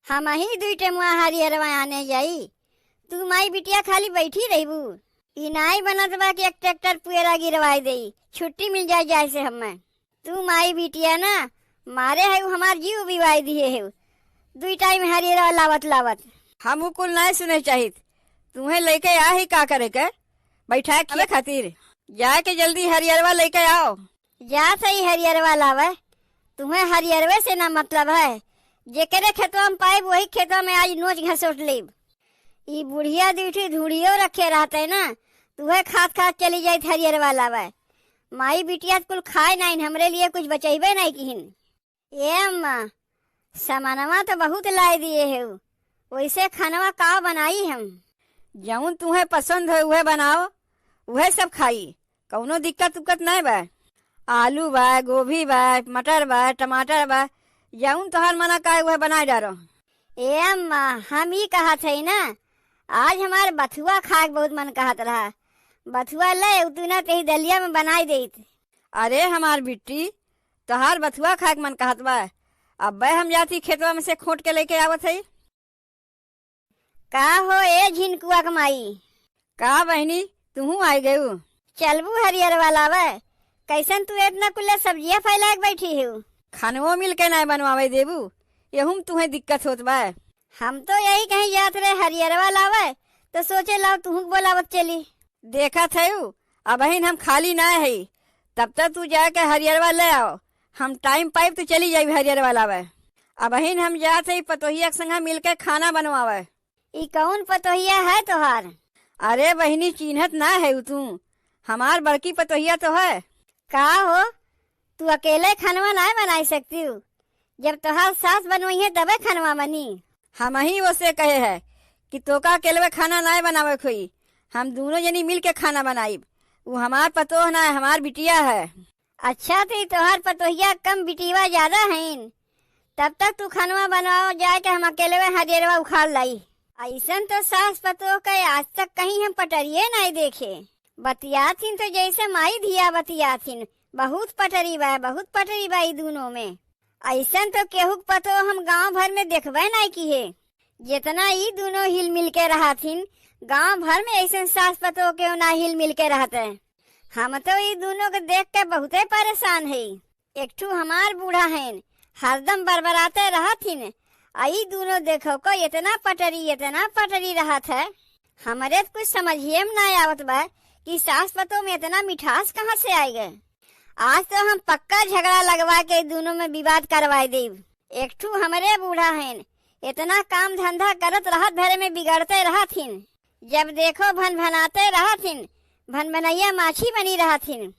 हम ही दुई टेमुआ हरियरवा आने जाई। तू माई बिटिया खाली बैठी रहीबू। ई नाई बनत बा कि एक ट्रैक्टर पुएरा गिरवाई देई, छुट्टी मिल जाए जैसे हमें। तू माई बिटिया ना मारे है हमार जीव बिवाई दिए है। दुई टाइम हरियरवा लावत लावत हम कुल नहीं सुने चाहिए। तुम्हें लेके आ ही का करे के बैठा किए खातिर जाके जल्दी हरियरवा लेके आओ। जा सही हरियरवा लावे। तुम्हें हरियरवे से ना मतलब है। जेकरे खेतवा में पाइब वही खेतवा में आज नोच घसोट लेब। ई बुढ़िया दूठी धूड़ियो रखे रहते ना, तुहे खात खात चली जाये हरियरवा लावे। माई बिटिया कुल खाए नहीं, हमरे लिए कुछ बचेबे नहीं किहिन। ए अम्मा सामानवा तो बहुत लाई दिए है, वैसे खानवा का बनाई हम। जौन तुम्हें पसंद है वह बनाओ, वह सब खाई, कौनो दिक्कत उक्कत नहीं बा। आलू बा, गोभी बा, मटर बा, टमाटर बा, जौन तोहार मना का वह बना डालो। ए अम्मा हम ही कहा थे ना, आज हमार बथुआ खाए बहुत मन कहत रहा। बथुआ ले उतना तेही दलिया में बनाई देत। अरे हमार बिट्टी तोहार बथुआ खाए मन कहत बा। अब हम जाती खेतवा में से खोट के लेके आवत है। का हो ए झिनकुआ कमाई, का बहनी तुहू आई गयू? चलबू हरियरवा लावे। कैसन तू इतना कुल्ला सब्जियां फैला के बैठी है? खानवो मिल के नहीं बनवावे देबू, यहूं तुम्हें दिक्कत होत बा। हम तो यही कहीं जात रहे हरियरवा लावे, तो सोचे लाओ तू बोलावत चली। देखा थे अब हम खाली ना है, तब तक तू जाके हरियरवा ले आओ। हम टाइम पाइप तो चली जाये हरियरवा लावे। अब हम जाते ही पतोहिया के संग मिल के खाना बनवावे। ई कौन पतोहिया है तोहार? अरे बहनी चिन्हत ना है तू, हमार बड़की पतोहिया तो है। का हो तू अकेले खानवा नहीं बनाई सकती हूँ? जब तोहार सास बनवाई है तबे खानवा बनी। हम ही उसे कहे है कि तोका अकेले खाना नहीं बनावे खोई, हम दोनों जनी मिल के खाना बनाई। वो हमार पतोह ना हमार बिटिया है। अच्छा तो तोहार पतोहिया कम बिटिया ज्यादा है, तब तक तू खानवा बनाओ जाके हम अकेले हरियरवा उखाड़ लाई। ऐसा तो सास पतोह का आज तक कहीं हम पटरिये नहीं देखे। बतियाथिन तो जैसे माई धिया बतियाथिन, बहुत पटरी बा, बहुत पटरी बा। दोनों में ऐसा तो केहू पतो हम गांव भर में देखबे नहीं की है। जितना ई दोनों हिल मिल के रहथिन, गांव भर में ऐसा सास पतो के ना हिल मिल के रहते। हम तो ई दोनों को देख के बहुत परेशान है। एक ठू हमार बूढ़ा है, हरदम बरबराते रहथिन। आई दोनों देखो को इतना पटरी रहत है। हमारे तो कुछ समझिए में ना आवत बा कि सास पतो में इतना मिठास कहाँ से आए गए। आज तो हम पक्का झगड़ा लगवा के दोनों में विवाद करवाए देव। एक ठू हमारे बूढ़ा है, इतना काम धंधा करत रहत भरे में बिगड़ते रहथिन। जब देखो भन भनाते रहथिन, भन बनैया माछी बनी रहथिन।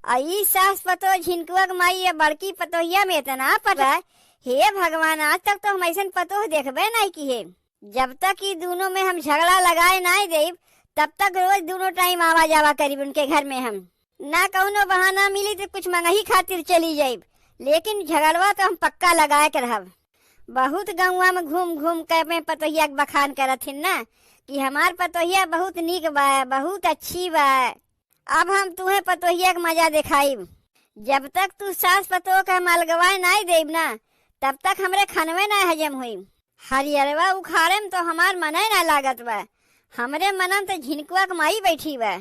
आई सास पतो झिनकुआ माई या बड़की पतोहिया में इतना पता, हे भगवान आज तक तो हम ऐसा पतोह देखबे नहीं की है। जब तक ये दोनों में हम झगड़ा लगाए नहीं देव, तब तक रोज दोनों टाइम आवा जावा करीब उनके घर में। हम ना कौनो बहाना मिली तो कुछ मंगही खातिर चली जाइब, लेकिन झगड़वा तो हम पक्का लगाए के रहब। बहुत गाँव में घूम घूम के मैं पतोहिया के बखान करथिन ना कि हमार पतोहिया बहुत नीक बा, बहुत अच्छी बा। अब हम तुम्हें पतोहिया के मजा दिखाइब। जब तक तू सास पतोह का मलगवाए नहीं देब ना, तब तक हमरे खानवे ना हजम हुई। हरियरवा उखाड़े में तो हमार मने ना लागत बा, हमरे मनम तो झिनकुआ कमाई बैठी बा।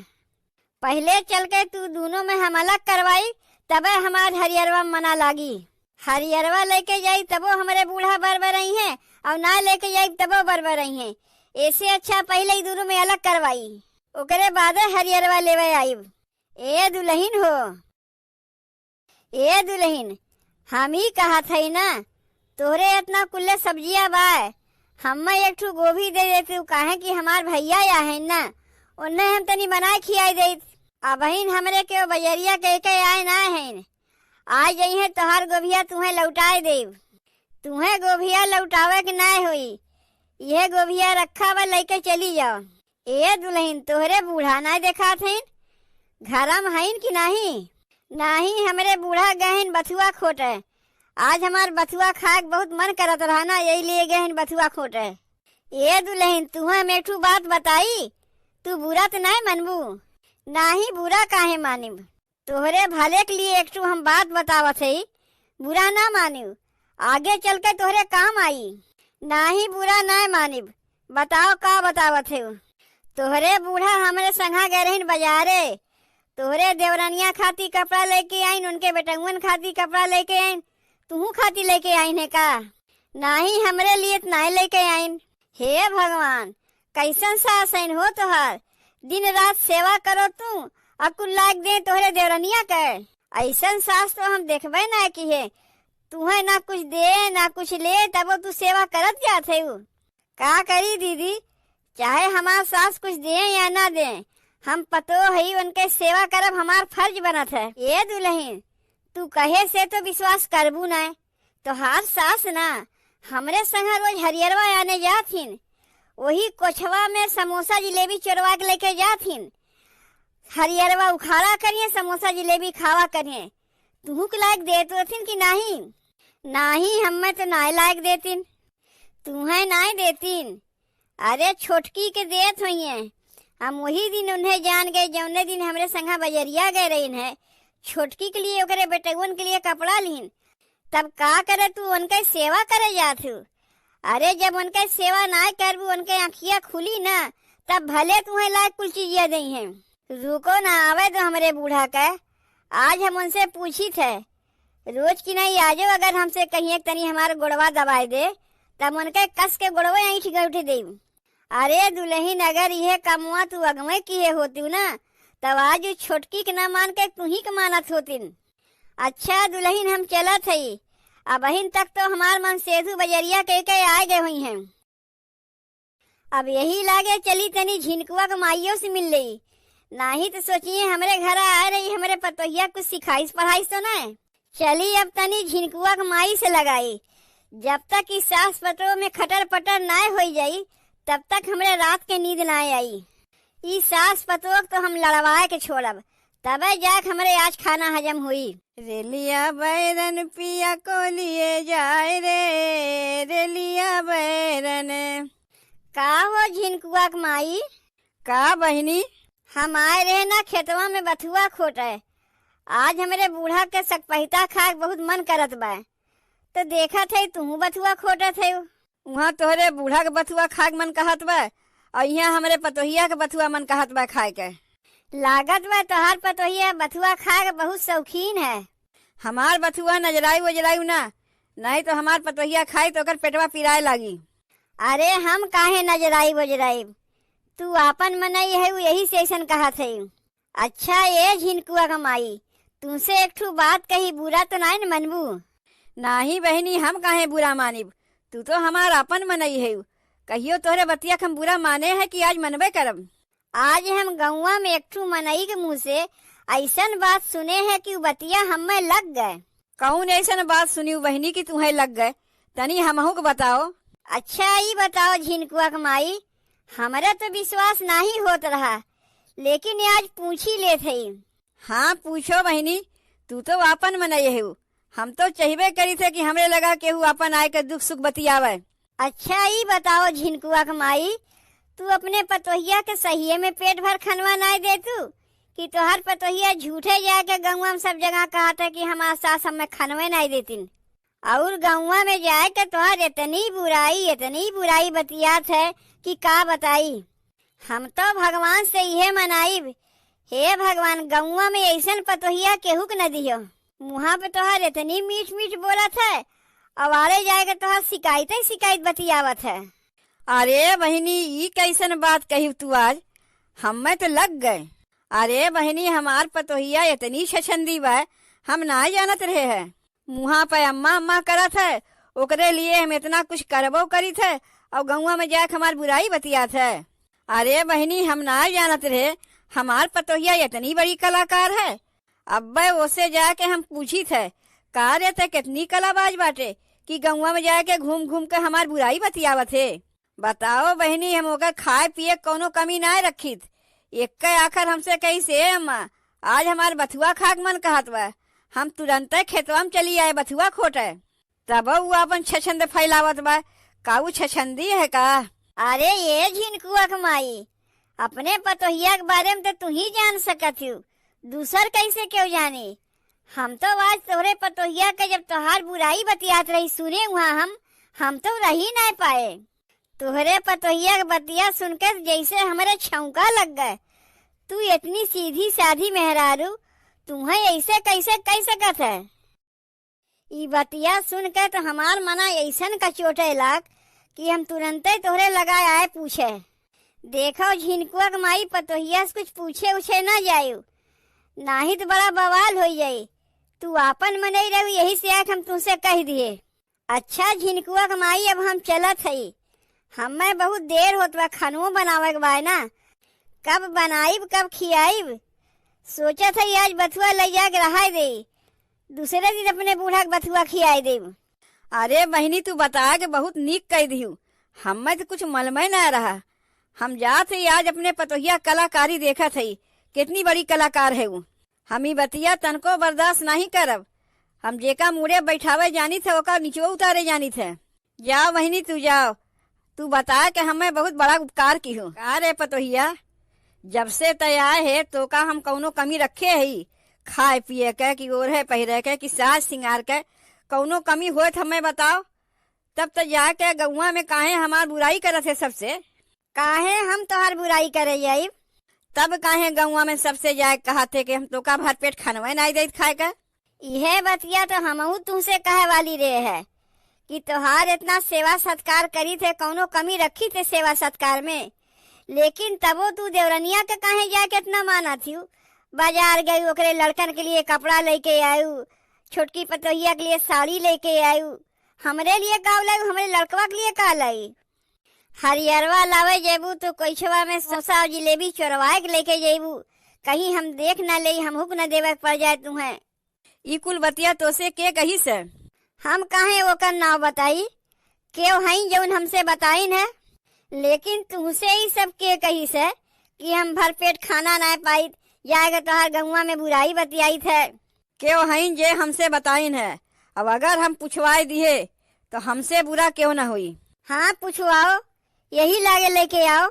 पहले चल के तू दोनों में हम अलग करवाई, तबे हमार हरियरवा मना लागी। हरियरवा लेके जाई तबो हमारे बूढ़ा बरबर रही है, और ना लेके जाई तबो बरबर रही है। ऐसे अच्छा पहले ही दोनों में अलग करवाई, ओकरे बाद हरियरवा लेवे आईब। ए दुल्हन हो, ए दुल्हन हम ही कहा थी ना, तोरे इतना कुल्ले सब्जियां बा, हम एक ठू गोभी दे देते काहे कि हमार भैया या है ना, उन्हें हम तनी बनाए खियाई देत। अब हमरे के बजरिया के आए ना है, आ जाइए तोहार गोभिया तुम्हें लौटाए देव। तुम्हें गोभिया लौटावे के ना हुई, यह गोभिया रखा बा लेके चली जाओ। ए दुल्हन तोहरे बूढ़ा ना देखा थे घरम है कि नहीं? नहीं हमरे बूढ़ा गहन बथुआ खोटे, आज हमार बथुआ खाए बहुत मन करत रहा ना, यही लिए गहन बथुआ खोटे। ए दुल्हन तुम्हें मेठू बात बताई, तू बुरा तो नहीं मनबू? नहीं बुरा काहे मानिब, तोहरे भले के लिए एक हम बात बतावत है, बुरा ना मानिब, आगे चल के तोहरे काम आई। नाही बुरा नाय मानिब। बताओ का बतावत है? तोहरे बूढ़ा हमरे संगा गए रहीन बाजारे, तोहरे देवरानिया खाती कपड़ा लेके आईन, उनके बेटुअन खाती कपड़ा लेके आईन, तू खाती लेके आईन है का? नाही हमरे लिए नहीं लेके आईन। हे भगवान, कैसन सास आईन हो तोहार, दिन रात सेवा करो तू, अकुल लायक दे तोहरे देवरानिया के। ऐसन सास तो हम देखबे ना की है, तुम्हें ना कुछ दे ना कुछ ले, तब तू सेवा करत जात है। का करी दीदी, चाहे हमार सास कुछ दे या ना दे, हम पतो है उनके सेवा करब हमार फर्ज बनत है। ये दुल्हन, तू कहे से तो विश्वास करबू ना, तो हार सास ना हमरे संग रोज हरियरवा आने जाथिन, वही कोछवा में समोसा जिलेबी चोरवा के लेके जाथिन। हरियरवा उखाड़ा करिए, समोसा जिलेबी खावा करिए। तू के लायक देते थिन कि नहीं? नहीं, हमें तो नहीं लायक देतीन, तुम्हें नहीं देतीन। अरे छोटकी के देत हुई, हम वही दिन उन्हें जान गए जौने दिन हमरे संगा बजरिया गए रही है। छोटकी के लिए ओकरे बेटुअन के लिए कपड़ा लीन, तब का करे तू उनके सेवा करे जात हूँ। अरे जब उनके सेवा ना करबू, उनके आँखिया खुली ना, तब भले तुम्हें लायक कुछ चीजिया दी है। रुको ना, आवे तो हमरे बूढ़ा का, आज हम उनसे पूछी थे, रोज की नहीं आजो अगर हमसे कहीं तनी हमारा गुड़वा दबाई दे, तब उनके कस के गुड़वा ऐठ गौठी दे। अरे दुल्हन, अगर यह कमुआ तू अगवे किए होती ना, तब आज छोटकी के ना मान के तू ही के मानत होतीन। अच्छा दुल्हन, हम चलत है, अब अहिन तक तो हमार मन सेधु बजरिया के आ गए हुई हैं। अब यही लागे चली तनी झिनकुआ के माइयों से मिल रही, नहीं तो सोचिए हमरे घर आ रही हमरे पतोहिया कुछ सिखाइश पढ़ाइश तो ना। चली अब तनी झिनकुआ के माई से लगाई, जब तक इस सास पतों में खटर पटर ना हो जाई, तब तक हमरे रात के नींद ना आई। इस सास पतों तो हम लड़वाए के छोड़ब, तबे जाके हमरे आज खाना हजम हुई। रेलिया बैरन पिया को लिए जाए रे, रेलिया बैरन। का हो झिनकुआ के माई? का बहिनी? हम आए रहे ना खेतवा में बथुआ खोटे, आज हमरे बूढ़ा के सकपहिता खा बहुत मन करत बा, तो देखा थे तू बथुआ खोटे थे। वहाँ तोहरे बूढ़ा के बथुआ खाए मन कहत बा, और यहाँ हमरे पतोहिया के बथुआ मन कहत बा खाए के। लागत बा तोहार पतोहिया बथुआ खाए के बहुत शौकीन है। हमार बथुआ नजराई वजराई ना, नहीं तो हमार पतोहिया खाई तो ओकर पेटवा पिराए लागी। अरे हम काहे नजराई वजराई, तू आपन मनई है यही से ऐसन कहा थे। अच्छा ये झिनकुआ का माई, तुमसे एक ठू बात कही, बुरा तो नहीं न मनबू? नहीं बहनी, हम काहे बुरा मानिब, तू तो हमार अपन मनई है, कहियो तोहरे बतिया हम बुरा माने है कि आज मनबे करब। आज हम गौवा में एक ठू मनई के मुँह से ऐसन बात सुने है कि बतिया हमें लग गए। कौन ऐसन बात सुनी बहनी की तुम्हें लग गए, तनी हमहू को बताओ। अच्छा ये बताओ झिनकुआ के माई, हमारा तो विश्वास नहीं होत रहा, लेकिन आज पूछ ही ले थे। हाँ पूछो बहनी, तू तो अपन मनई है, हम तो चाहबे करी थे कि हमरे लगा केहू अपन आए के दुख सुख बतियावे। अच्छा ये बताओ झिनकुआ के माई, तू अपने पतोहिया के सहिए में पेट भर खनवा नहीं दे तू, कि तोहर पतोहिया झूठे जाके गौवा में सब जगह कहा था कि हमारा सास हमें खनवे नहीं देतीन, और गौवा में जाए के तोहर इतनी बुराई बतियात है कि का बताई। हम तो भगवान से यह मनाइब, हे भगवान गौवा में ऐसन पतोहिया केहू के न दियो। मुँह पे तोहर इतनी मीठ मीठ बोलत है, अवारे जाएगा तोहर शिकायत बतियावत है। अरे बहनी ये कैसन बात कही तू आज, हमें तो लग गए। अरे बहनी हमार पतोहिया इतनी छछंदी बा, हम ना जानत रहे है, मुँह पे अम्मा अम्मा करत है, ओकरे लिए हम इतना कुछ करबो करी थे, और गौवा में जाके हमार बुराई बतियात है। अरे बहनी हम ना जानत रहे हमार पतोहिया इतनी बड़ी कलाकार है। अब उसे जाके हम पूछी थे, का रे ते कितनी कलाबाज बाटे कि गौवा में जाके घूम घूम के हमार बुराई बतियावत है। बताओ बहनी, हम ओकर खाए पिए कोनो कमी ना रखीत, एक आखिर हमसे कही से अम्मा आज हमार बथुआ खाक मन कहत बा, हम तुरंत खेतवा में चली आए बथुआ खोटे, तब वो अपन छछंद फैलावत बा। काऊ छछंदी है का? अरे ये झिनकुआ के माई, अपने पतोहिया के बारे में तो तू ही जान सकत हूँ, दूसर कैसे क्यों जानी। हम तो आज तोहरे पतोहिया के जब तोहार बुराई बतियात रही सुने वहाँ हम तो रही नहीं पाए। तुहरे पतोहिया के बतिया सुनकर जैसे हमारे छौंका लग गए। तू इतनी सीधी साधी मेहरारू तुम्हें ऐसे कैसे कह सकत है? ई बतिया सुनकर तो हमार मना ऐसन कचोटे लाग कि हम तुरंत तोहरे लगा आए पूछे। देखो झिनकुआ के माई पतोहिया से कुछ पूछे उछे ना जायु, नाही तो बड़ा बवाल हो जाई। तू आपन में नहीं रही, यही से आके हम तुमसे कह दिए। अच्छा झिनकुआ के माई, अब हम चलत हई। हमें बहुत देर होत बा, खानों बनावे के बा ना। कब बनाईब कब खियाईब? सोचत हई आज बथुआ ले जाके रहा दे, दूसरे दिन अपने बूढ़ा के बथुआ खियाई देब। अरे बहनी, तू बता के बहुत नीक कह दिहू। हमें तो कुछ मलमय न रहा। हम जात हई आज अपने पतोहिया कलाकारी देखत हई, कितनी बड़ी कलाकार है वो। हम ही बतिया तनको बर्दाश्त नहीं करब। हम जेका मुड़े बैठावे जानी थे ओका नीचो उतारे जानी थे। जाओ बहनी तू जाओ, तू बता के हमें बहुत बड़ा उपकार की हूँ। अरे पतोहिया, जब से तैयार है तो का हम कौनो कमी रखे है? खाए पिए के कि ओढ़े पहिरे के कि साज सिंगार के कौनो कमी होए तो हमें बताओ। तब तो जाके गौवा में काहे हमार बुराई करत है सबसे? काहे हम तोहार बुराई करे जाइब? तब काहे गौवा में सबसे जाए कहा थे कि हम तो का भर पेट खानवा नहीं दे खाए का? यह बतिया तो हमहू तुमसे कहे वाली रे है कि तोहार इतना सेवा सत्कार करी थे, कौनो कमी रखी थे सेवा सत्कार में। लेकिन तबो तू देवरनिया के काहे जाके इतना माना थी? बाजार गई, ओकरे लड़कन के लिए कपड़ा लेके आयु, छोटकी पतोहिया के लिए साड़ी लेके आयु। हमरे लिए का लाई? हमरे लड़कवा के लिए का लाई? हरियरवा लावे जेबू तो कोइछवा में समोसा और जिलेबी चोरवाए के लेके जेबू, कहीं हम देख न ले, हम हुक न देवे पड़ जाए तुम्हें। ई कुल बतिया तो से के कही से? हम काहे ओकर नाव बताई? क्यों हई जौन हमसे बताइन है? लेकिन तुमसे ही सब के कही से कि हम भर पेट खाना ना पाई, जाएगा तोहार गौवा में बुराई बतियाई थे। क्यों हई जे हमसे बताइन है? अब अगर हम पूछवाए दिए तो हमसे बुरा क्यों न हुई? हाँ पूछवाओ, यही लागे लेके आओ।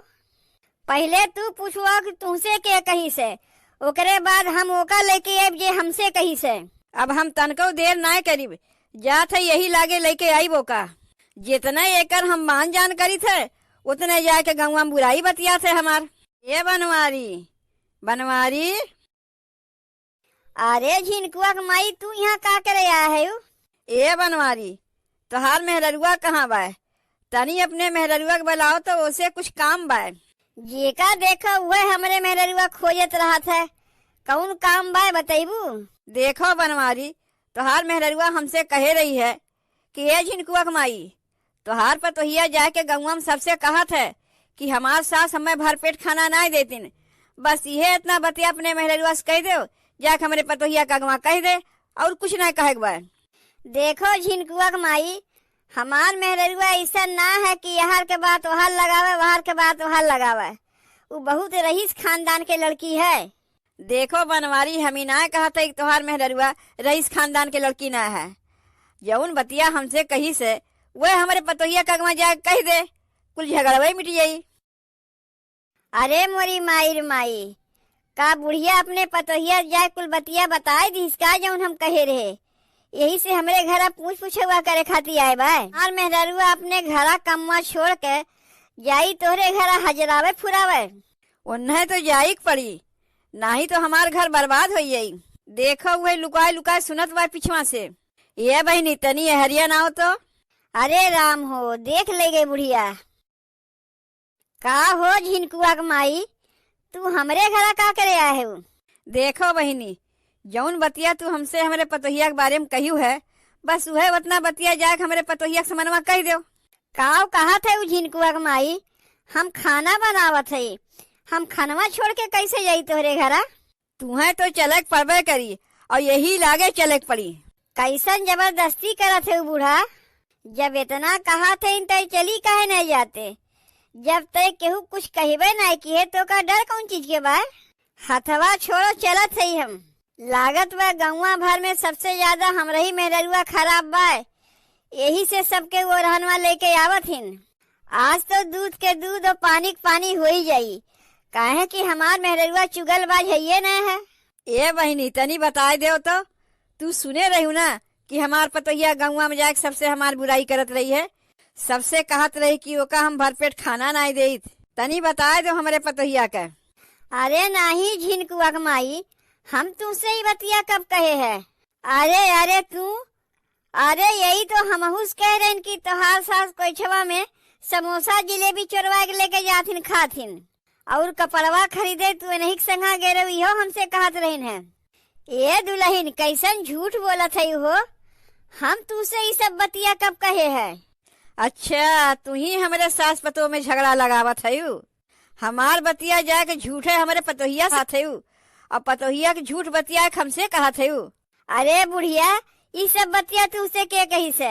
पहले तू पूछवाओ कि तुमसे के कही से, ओकरे बाद हम ओका लेके आब जे हमसे कही से। अब हम तनको देर ना करीब, जात है यही लागे लेके आई बोका। जितना एकर हम मान जान करी थे उतने जाके गौवा में बुराई बतिया थे हमार। ये बनवारी बनवारी, अरे झिनकुआ के माई, तू यहाँ का करे आया है? ए बनवारी, तोहार मेहररुआ कहाँ बा? तनी अपने मेहररुआ के बुलाओ तो उसे कुछ काम बा। जेका देखो वह हमरे मेहररुआ खोजत रहा था। कौन काम बा बताइबू? देखो बनवारी, तोहार मेहररुआ हमसे कहे रही है कि ए झिनकुआ के माई, तोहार पतोहिया जाके गौवा में सबसे कहा था कि हमार सास हमें भर पेट खाना नहीं देतीन। बस यह इतना बतिया अपने मेहररुआ से कह दो, जाके हमारे पतोहिया का गवा कह दे, और कुछ नहीं कहे के बा। देखो झिनकुआ के माई, हमार मेहररुआ ऐसा ना है कि यहाँ के बात वहाँ लगावे, वहाँ के बात वहाँ लगावे। वो बहुत रईस खानदान के लड़की है। देखो बनवारी, हम ही ना कहा था कि तोहार मेहररुआ रईस खानदान के लड़की ना है। जौन बतिया हमसे कही से वह हमारे पतोहिया का गवा जाके कह दे, कुल झगड़वा मिट जाई। अरे मोरी माई रे माई, का बुढ़िया अपने पतोहिया जाए कुल बतिया बताए दी इसका जौन हम कहे रहे। यही से हमरे घरा पूछ पूछवा करे खाती आए बा। और मेहररुआ अपने घरा कम्मा छोड़ के जाई तोहरे घरा हजरावे फुरावे। उन्हें तो जाई पड़ी, नहीं तो हमार घर बर्बाद हो जाई। देखो वह लुकाए लुकाए सुनत बा पिछवा से। ये बहनी तनी हरिया ना हो तो। अरे राम हो, देख ले गई बुढ़िया। का हो झिनकुआ के माई, तू हमरे घरा का करे आए हो? देखो बहनी, जौन बतिया तू हमसे हमारे पतोहिया के बारे में कही है, बस वह उतना बतिया जाके हमारे पतोहिया के समनवा कह दो। काव कहा थे झिनकुआ के माई, हम खाना बनावत है, हम खानवा छोड़ के कैसे जाई तोहरे घरा? तुम्हें तो चलक पड़बे करी, और यही लागे चलक पड़ी। कैसन जबरदस्ती करत है बूढ़ा? जब इतना कहा थे तय चली काहे नहीं जाते? जब तय केहू कुछ कहबे नहीं किए तो का डर कौन चीज के बा? हथवा छोड़ो, चलत है हम। लागत बा गौवा भर में सबसे ज्यादा हमरे ही मेहररुआ खराब बा, यही से सबके वो रहनवा लेके आवत हिन। आज तो दूध के दूध और पानी के पानी हो ही जाई, काहे कि हमार मेहररुआ चुगलबाज है ये न है। ए बहनी तनी बताए दो तो, तू सुने रही ना कि हमार पतोहिया गौवा में जाके सबसे हमार बुराई करत रही है। सबसे कहत रही कि ओका हम भरपेट खाना नहीं देत। तनी बताए दो हमरे पतोहिया के। अरे नहीं झिनकुआ के माई, हम तुमसे ही बतिया कब कहे है। अरे अरे तू, अरे यही तो हमहुस कह रहे कि तोहार सास कोइछवा में समोसा जिलेबी चोरवा के लेके जाथिन खाथिन और कपड़वा खरीदे तू नहीं संगा गे रही हो, हमसे कहत रहीन है। ए दुल्हन कैसन झूठ बोलत है हो, हम तुझसे ये सब बतिया कब कहे है। अच्छा तू ही हमारे सास पतोह में झगड़ा लगावत है। हमार बतिया जाए के झूठे हमारे पतोहिया साथ है और पतोहिया के झूठ बतिया के हमसे कहत है। अरे बुढ़िया, ये सब बतिया तुझसे के कही से,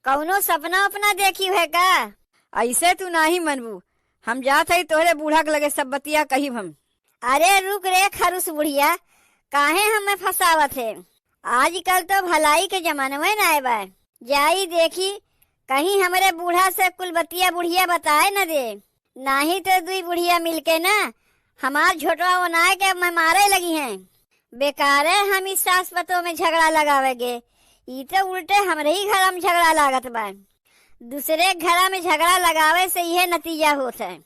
कौनो सपना अपना देखी है का। ऐसे तू नहीं मनबू, हम जात है तोहरे बूढ़ा के लगे सब बतिया कही हम। अरे रुक रे खरुस बुढ़िया, काहे हमें फसावत है। आजकल तो भलाई के जमाने में ना बा, जाई देखी कहीं हमारे बूढ़ा से कुल बतिया बुढ़िया बताए न दे, नहीं तो दुई बुढ़िया मिलके ना हमार झोटवा बनाए के मैं मारे लगी हैं। बेकार है हम इस सास पतोह में झगड़ा लगावेगे, ये तो उल्टे हमरे ही घर में झगड़ा लागत बा। दूसरे घर में झगड़ा लगावे से यह नतीजा होता है।